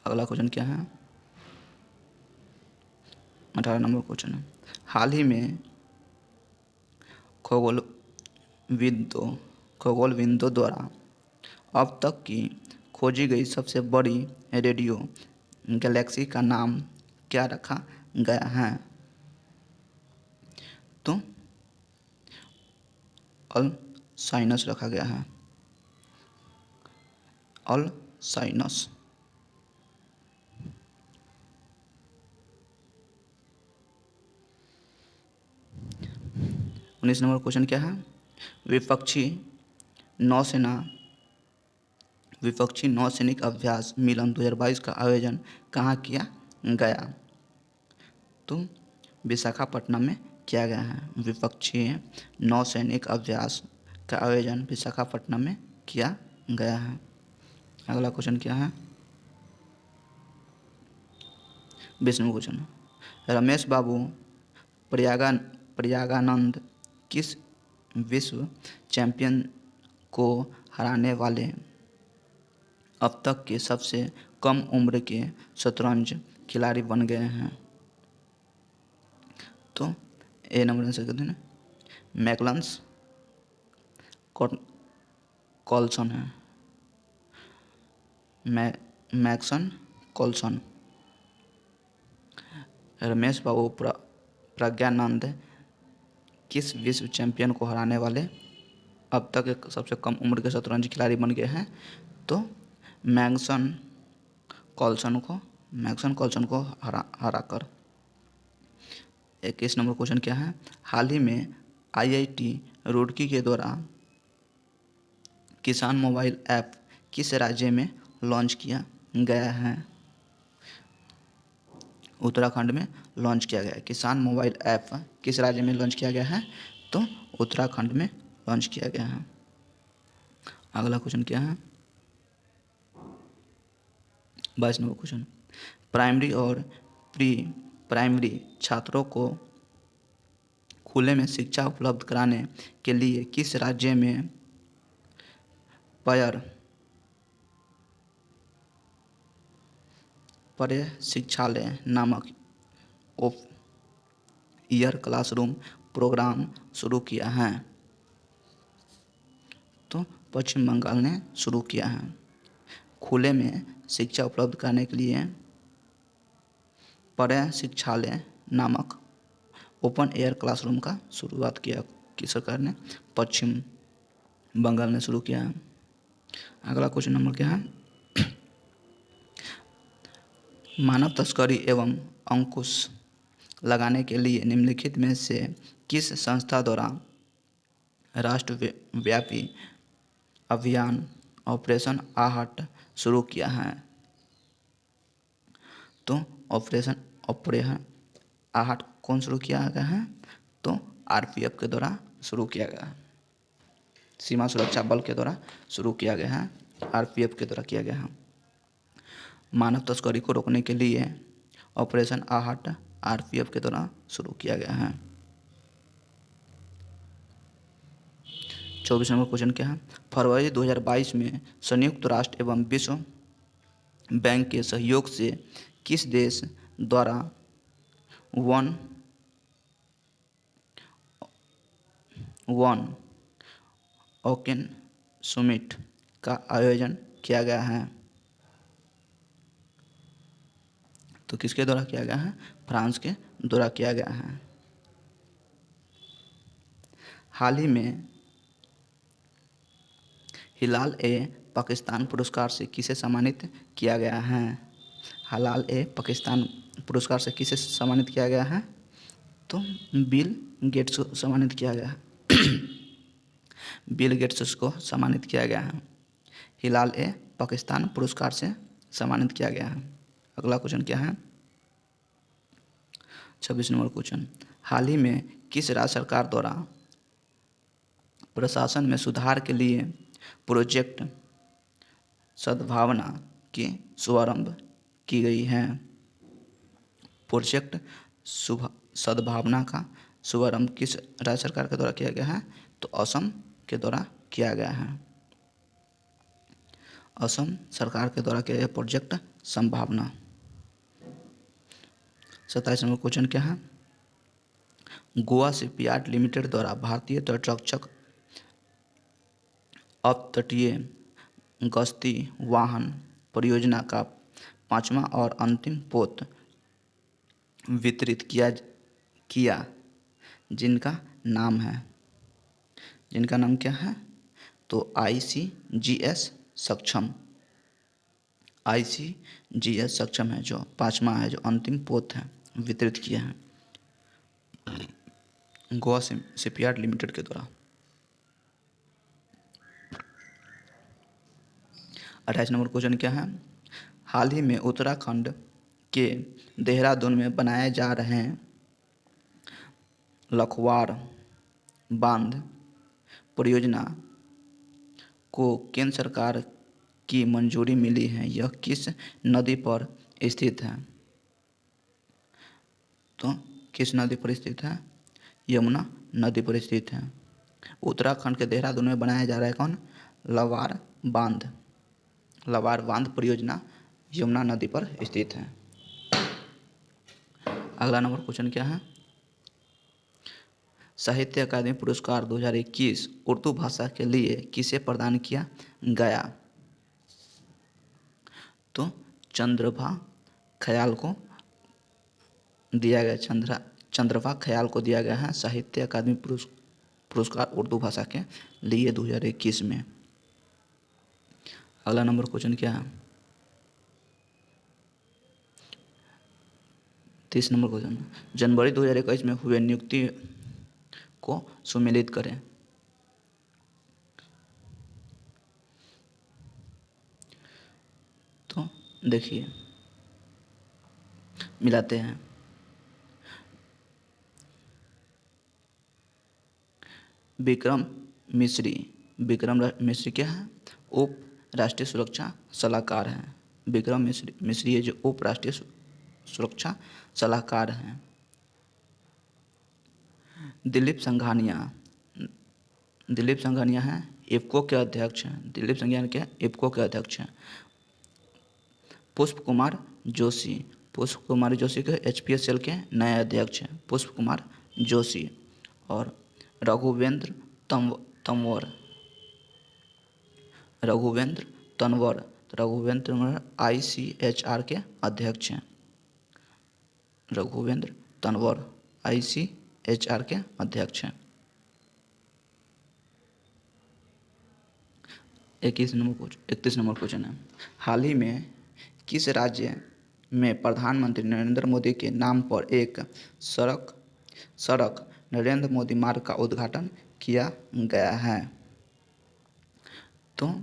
A: अगला क्वेश्चन क्या है? 18 नंबर क्वेश्चन है, हाल ही में खगोलविदों द्वारा अब तक की खोजी गई सबसे बड़ी रेडियो गैलेक्सी का नाम क्या रखा गया है? तो अल्साइनस रखा गया है। अल्साइनस। 19 नंबर क्वेश्चन क्या है? विपक्षी नौसैनिक अभ्यास मिलन 2022 का आयोजन कहाँ किया गया? तो विशाखापट्टनम में किया गया है। विपक्षी नौसैनिक अभ्यास का आयोजन विशाखापट्टनम में किया गया है। अगला क्वेश्चन क्या है? 20 नंबर क्वेश्चन, रमेश बाबू प्रयागानंद किस विश्व चैंपियन को हराने वाले अब तक के सबसे कम उम्र के शतरंज खिलाड़ी बन गए हैं? तो ए नंबर आंसर करते हैं, मैग्नस कार्लसन है। Magnus Carlsen. रमेश बाबू प्रज्ञानंद किस विश्व चैंपियन को हराने वाले अब तक एक सबसे कम उम्र के शतरंज खिलाड़ी बन गए हैं? तो मैग्नस कार्लसन को हराकर। 21 नंबर क्वेश्चन क्या है? हाल ही में IIT रुड़की के द्वारा किसान मोबाइल ऐप किस राज्य में लॉन्च किया गया है? उत्तराखंड में लॉन्च किया गया है। किसान मोबाइल ऐप किस राज्य में लॉन्च किया गया है? तो उत्तराखंड में लॉन्च किया गया है। अगला क्वेश्चन क्या है? 22 नंबर क्वेश्चन, प्राइमरी और प्री प्राइमरी छात्रों को खुले में शिक्षा उपलब्ध कराने के लिए किस राज्य में शिक्षालय नामक ओप ईयर क्लासरूम प्रोग्राम शुरू किया है? तो पश्चिम बंगाल ने शुरू किया है। खुले में शिक्षा उपलब्ध कराने के लिए शिक्षालय नामक ओपन एयर क्लासरूम का शुरुआत किया कि सरकार ने, पश्चिम बंगाल ने शुरू किया है। अगला क्वेश्चन नंबर क्या है? मानव तस्करी एवं अंकुश लगाने के लिए निम्नलिखित में से किस संस्था द्वारा राष्ट्रव्यापी अभियान ऑपरेशन आहट शुरू किया है? तो ऑपरेशन आहट कौन शुरू किया गया है? तो RPF के द्वारा शुरू किया गया है। सीमा सुरक्षा बल के द्वारा शुरू किया गया है, RPF के द्वारा किया गया है। मानव तस्करी को रोकने के लिए ऑपरेशन आहट RPF के द्वारा शुरू किया गया है। 24 नंबर क्वेश्चन क्या है? फरवरी 2022 में संयुक्त राष्ट्र एवं विश्व बैंक के सहयोग से किस देश द्वारा वन ओकेन समिट का आयोजन किया गया है? तो किसके द्वारा किया गया है? फ्रांस के द्वारा किया गया है। हाल ही में हिलाल ए पाकिस्तान पुरस्कार से किसे सम्मानित किया गया है? हिलाल ए पाकिस्तान पुरस्कार से किसे सम्मानित किया गया है? तो बिल गेट्स को सम्मानित किया गया है। बिल गेट्स को सम्मानित किया गया है। हिलाल ए पाकिस्तान पुरस्कार से सम्मानित किया गया है। अगला क्वेश्चन क्या है? 26 नंबर क्वेश्चन, हाल ही में किस राज्य सरकार द्वारा प्रशासन में सुधार के लिए प्रोजेक्ट सद्भावना की शुभारंभ की गई है? प्रोजेक्ट सद्भावना का शुभारंभ किस राज्य सरकार के द्वारा किया गया है? तो असम के द्वारा किया गया है। असम सरकार के द्वारा किया गया प्रोजेक्ट संभावना। 27 नंबर क्वेश्चन क्या है? गोवा शिपयार्ड लिमिटेड द्वारा भारतीय तटरक्षक अपतटीय गश्ती वाहन परियोजना का 5वां और अंतिम पोत वितरित किया जिनका नाम क्या है? तो ICGS सक्षम। ICGS सक्षम है जो 5वां है, जो अंतिम पोत है, वितरित किया है गोवा शिपयार्ड लिमिटेड के द्वारा। 28 नंबर क्वेश्चन क्या है? हाल ही में उत्तराखंड के देहरादून में बनाए जा रहे लखवार बांध परियोजना को केंद्र सरकार की मंजूरी मिली है। यह किस नदी पर स्थित है? तो किस नदी पर स्थित है? यमुना नदी पर स्थित है। उत्तराखंड के देहरादून में बनाया जा रहा है कौन? लवार बांध परियोजना यमुना नदी पर स्थित है। अगला नंबर क्वेश्चन क्या है? साहित्य अकादमी पुरस्कार 2021 उर्दू भाषा के लिए किसे प्रदान किया गया? तो चंद्रभा ख्याल को दिया गया। चंद्रभा ख्याल को दिया गया है साहित्य अकादमी पुरस्कार उर्दू भाषा के लिए 2021 में। अगला नंबर क्वेश्चन क्या है? 30 नंबर क्वेश्चन, जनवरी 2021 में हुए नियुक्ति को सुमेलित करें। तो देखिए मिलाते हैं। विक्रम मिश्री क्या है? उप राष्ट्रीय सुरक्षा सलाहकार हैं। विक्रम मिश्री ये जो उप राष्ट्रीय सुरक्षा सलाहकार हैं। दिलीप संघानिया हैं इफ्को के अध्यक्ष हैं। दिलीप संघानिया के इफ्को के अध्यक्ष हैं। पुष्प कुमार जोशी के HPSL के नए अध्यक्ष हैं। पुष्प कुमार जोशी। और रघुवेंद्र तंवर ICHR के अध्यक्ष हैं। रघुवेंद्र तंवर ICHR के अध्यक्ष हैं। 31 नंबर क्वेश्चन है, हाल ही में किस राज्य में प्रधानमंत्री नरेंद्र मोदी के नाम पर एक सड़क नरेंद्र मोदी मार्ग का उद्घाटन किया गया है? तो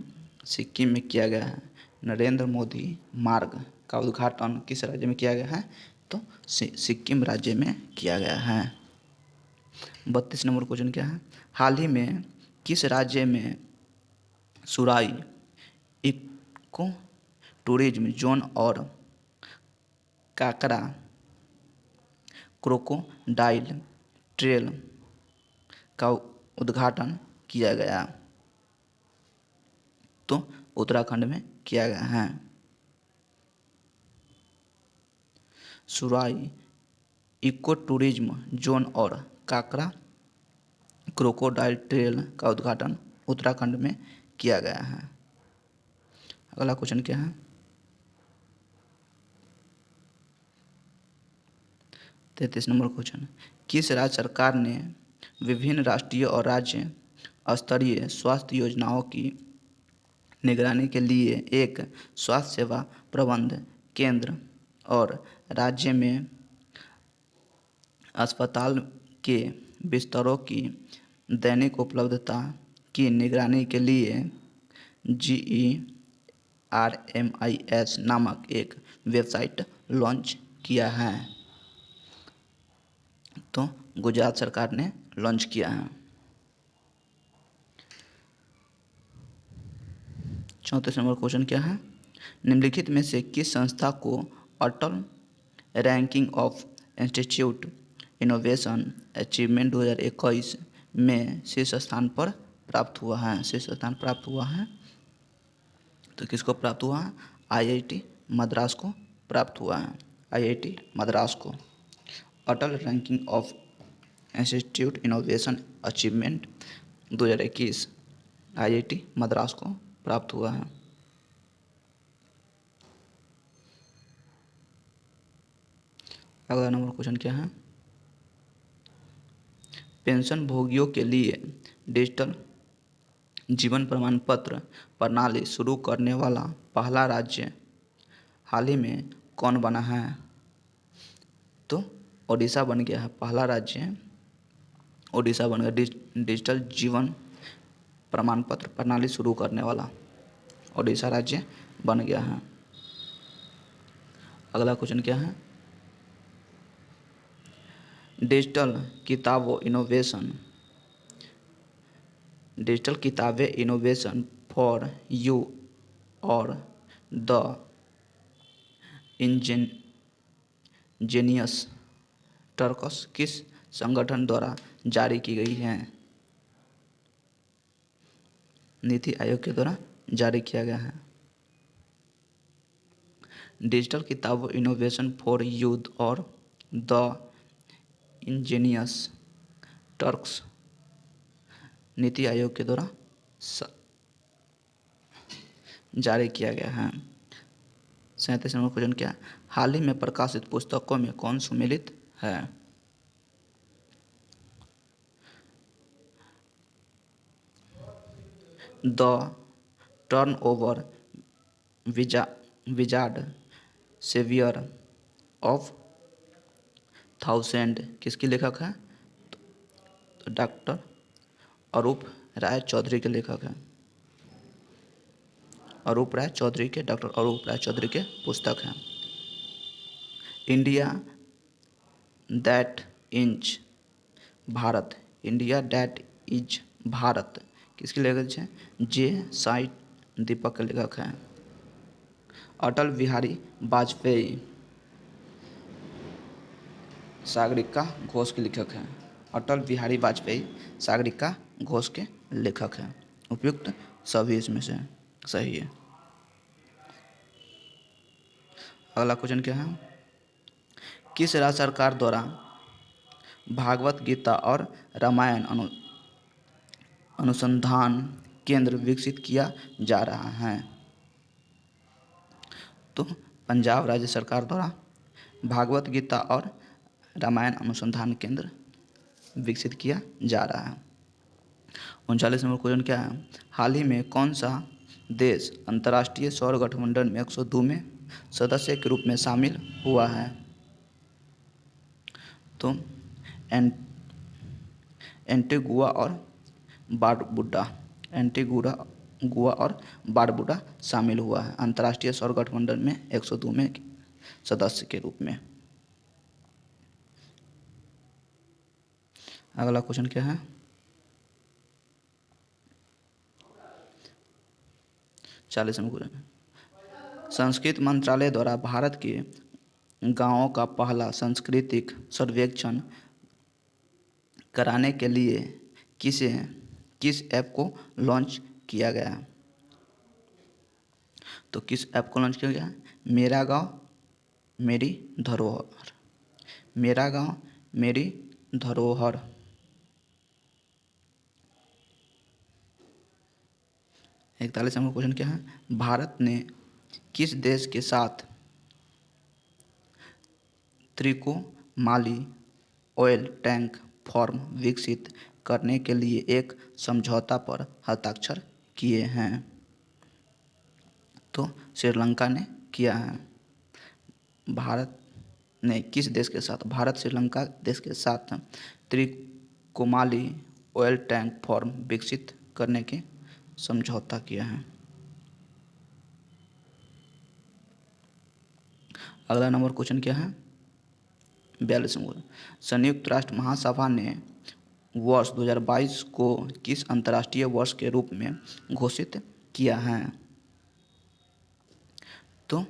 A: सिक्किम में किया गया है। नरेंद्र मोदी मार्ग का उद्घाटन किस राज्य में किया गया है? तो सिक्किम राज्य में किया गया है। 32 नंबर क्वेश्चन क्या है? हाल ही में किस राज्य में सुराई इको टूरिज्म जोन और काकरा क्रोकोडाइल ट्रेल का उद्घाटन किया गया? तो उत्तराखंड में किया गया है। सुराई इको टूरिज्म जोन और काकरा क्रोकोडाइल ट्रेल का उद्घाटन उत्तराखंड में किया गया है। अगला क्वेश्चन क्या है? 33 नंबर क्वेश्चन, किस राज्य सरकार ने विभिन्न राष्ट्रीय और राज्य स्तरीय स्वास्थ्य योजनाओं की निगरानी के लिए एक स्वास्थ्य सेवा प्रबंध केंद्र और राज्य में अस्पताल के बिस्तरों की दैनिक उपलब्धता की निगरानी के लिए GERMIS नामक एक वेबसाइट लॉन्च किया है? तो गुजरात सरकार ने लॉन्च किया है। 34 नंबर क्वेश्चन क्या है? निम्नलिखित में से किस संस्था को Atal ranking of institute innovation achievement 2021 में शीर्ष स्थान पर प्राप्त हुआ है? शीर्ष स्थान प्राप्त हुआ है तो किसको प्राप्त हुआ है? IIT मद्रास को प्राप्त हुआ है। IIT मद्रास को Atal ranking of institute innovation achievement 2021 IIT Madras को प्राप्त हुआ है। अगला नंबर क्वेश्चन क्या है? पेंशन भोगियों के लिए डिजिटल जीवन प्रमाण पत्र प्रणाली शुरू करने वाला पहला राज्य हाल ही में कौन बना है? तो ओडिशा बन गया है। पहला राज्य ओडिशा बन गया डिजिटल जीवन प्रमाण पत्र प्रणाली शुरू करने वाला ओडिशा राज्य बन गया है। अगला क्वेश्चन क्या है? डिजिटल किताबें इनोवेशन फॉर यू और द इंजीनियस टर्कस किस संगठन द्वारा जारी की गई है? नीति आयोग के द्वारा जारी किया गया है। डिजिटल किताबों इनोवेशन फॉर यूथ और the Angénieux Turks NITI Aayog के द्वारा जारी किया गया है। 37 नंबर क्वेश्चन क्या है? हाल ही में प्रकाशित पुस्तकों में कौन सम्मिलित है? The turnover wizard saviour of thousand किसकी लेखक है? तो डॉक्टर अरूप राय चौधरी के लेखक हैं। डॉक्टर अरूप राय चौधरी के पुस्तक हैं। इंडिया दैट इज भारत किसके लेखक हैं? जे साई दीपक के लेखक हैं। अटल बिहारी वाजपेयी सागरिका घोष के लेखक हैं। अटल बिहारी वाजपेयी सागरिका घोष के लेखक हैं। उपयुक्त सभी इसमें से सही है। अगला क्वेश्चन क्या है? किस राज्य सरकार द्वारा भागवत गीता और रामायण अनुसंधान केंद्र विकसित किया जा रहा है? तो पंजाब राज्य सरकार द्वारा भागवत गीता और रामायण अनुसंधान केंद्र विकसित किया जा रहा है। 39 नंबर क्वेश्चन क्या है? हाल ही में कौन सा देश अंतर्राष्ट्रीय सौर गठबंधन में 102 में सदस्य के रूप में शामिल हुआ है? तो एंटीगुआ और बारबुडा शामिल हुआ है अंतर्राष्ट्रीय सौर गठबंधन में 102 में सदस्य के रूप में। अगला क्वेश्चन क्या है? 40 नंबर क्वेश्चन, संस्कृति मंत्रालय द्वारा भारत के गांवों का पहला सांस्कृतिक सर्वेक्षण कराने के लिए किस ऐप को लॉन्च किया गया? तो किस ऐप को लॉन्च किया गया? मेरा गांव मेरी धरोहर। मेरा गांव मेरी धरोहर। 41 नंबर क्वेश्चन क्या है, भारत ने किस देश के साथ त्रिकोमाली ऑयल टैंक फॉर्म विकसित करने के लिए एक समझौता पर हस्ताक्षर किए हैं? तो श्रीलंका ने किया है। भारत ने किस देश के साथ, भारत श्रीलंका देश के साथ त्रिकोमाली ऑयल टैंक फॉर्म विकसित करने के समझौता किया है। अगला नंबर क्वेश्चन क्या है, 42 नंबर, संयुक्त राष्ट्र महासभा ने वर्ष 2022 को किस अंतर्राष्ट्रीय वर्ष के रूप में घोषित किया है? तो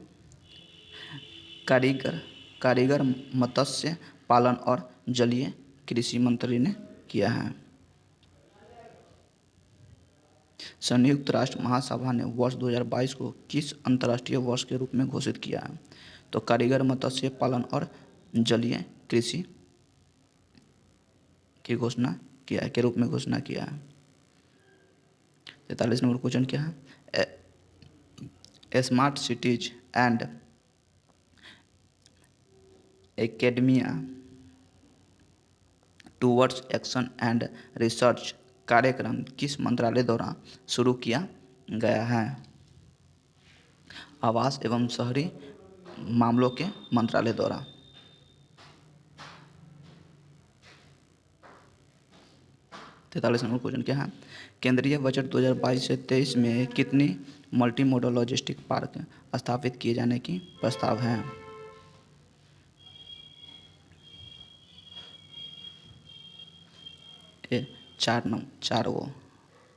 A: कारीगर मत्स्य पालन और जलीय कृषि मंत्री ने किया है। संयुक्त राष्ट्र महासभा ने वर्ष 2022 को किस अंतर्राष्ट्रीय वर्ष के रूप में घोषित किया है? तो कारीगर मत्स्य पालन और जलीय कृषि की घोषणा किया है, के रूप में घोषणा किया है। 43 नंबर क्वेश्चन क्या है, smart cities and academia towards action and research कार्यक्रम किस मंत्रालय द्वारा शुरू किया गया है? आवास एवं शहरी मामलों के मंत्रालय द्वारा। तैंतालीस नंबर क्वेश्चन क्या है, केंद्रीय बजट 2022 से 23 में कितनी मल्टी मॉडल लॉजिस्टिक पार्क स्थापित किए जाने की प्रस्ताव है? चार वो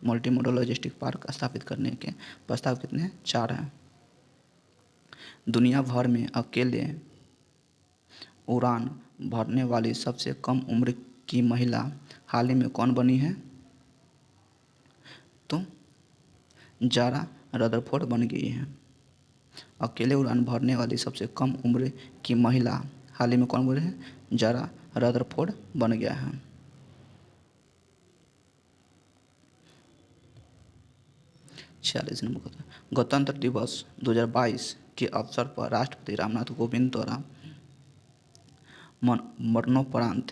A: मल्टी मॉडल लॉजिस्टिक पार्क स्थापित करने के प्रस्ताव कितने, 4 हैं। दुनिया भर में अकेले उड़ान भरने वाली सबसे कम उम्र की महिला हाल ही में कौन बनी है? तो जारा रदरफोर्ड बन गई है। अकेले उड़ान भरने वाली सबसे कम उम्र की महिला हाल ही में कौन बनी है? जारा रदरफोर्ड बन गया है। छियालीस नंबर गणतंत्र दिवस 2022 के अवसर पर राष्ट्रपति रामनाथ कोविंद द्वारा मरणोपरांत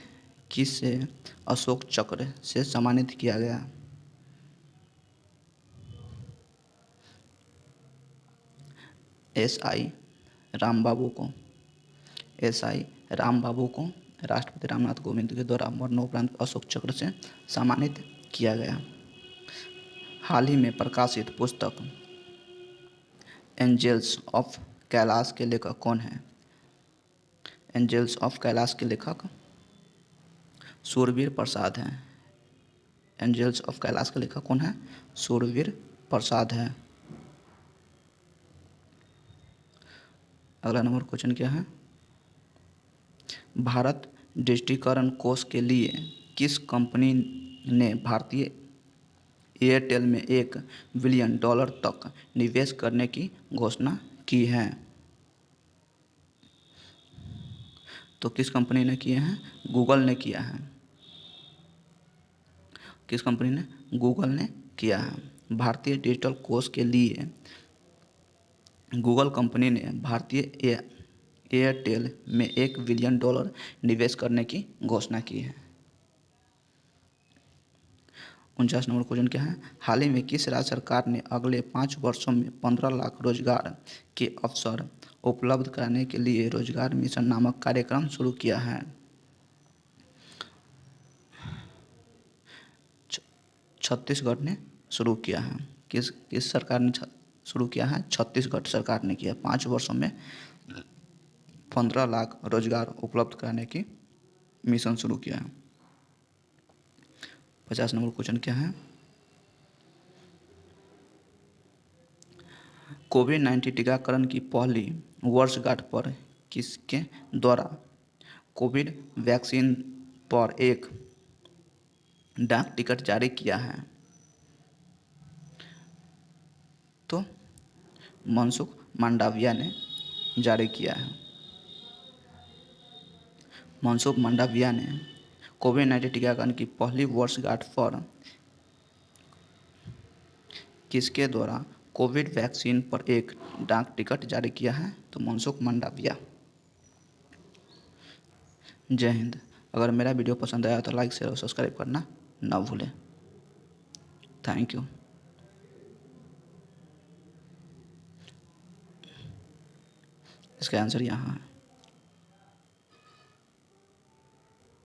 A: किसे अशोक चक्र से सम्मानित किया गया? एसआई रामबाबू को राष्ट्रपति रामनाथ कोविंद के द्वारा मरणोपरांत अशोक चक्र से सम्मानित किया गया। हाल ही में प्रकाशित पुस्तक एंजल्स ऑफ कैलाश के लेखक कौन है? एंजल्स ऑफ कैलाश के लेखक सूरवीर प्रसाद हैं। एंजल्स ऑफ कैलाश के लेखक कौन है? सूरवीर प्रसाद है। अगला नंबर क्वेश्चन क्या है, भारत डिजिटीकरण कोष के लिए किस कंपनी ने भारतीय एयरटेल में $1 बिलियन तक निवेश करने की घोषणा की है? तो किस कंपनी ने किए हैं? गूगल ने किया है। किस कंपनी ने? गूगल ने किया है। भारतीय डिजिटल कोष के लिए गूगल कंपनी ने भारतीय एयरटेल में $1 बिलियन निवेश करने की घोषणा की है। 49 नंबर क्वेश्चन क्या है, हाल ही में किस राज्य सरकार ने अगले 5 वर्षों में 15 लाख रोजगार के अवसर उपलब्ध कराने के लिए रोजगार मिशन नामक कार्यक्रम शुरू किया है? छत्तीसगढ़ ने शुरू किया है। किस सरकार ने शुरू किया है? छत्तीसगढ़ सरकार ने किया। 5 वर्षों में 15 लाख रोजगार उपलब्ध कराने की मिशन शुरू किया है। 50 नंबर क्वेश्चन क्या है, कोविड-19 टीकाकरण की पहली वर्षगांठ पर किसके द्वारा कोविड वैक्सीन पर एक डाक टिकट जारी किया है? तो मनसुख मांडविया ने जारी किया है। मनसुख मांडविया ने कोविड-19 टीकाकरण की पहली वर्षगांठ पर किसके द्वारा कोविड वैक्सीन पर एक डाक टिकट जारी किया है? तो मनसुख मंडाविया। जय हिंद। अगर मेरा वीडियो पसंद आया तो लाइक शेयर और सब्सक्राइब करना ना भूलें। Thank you. इसका आंसर यहाँ है।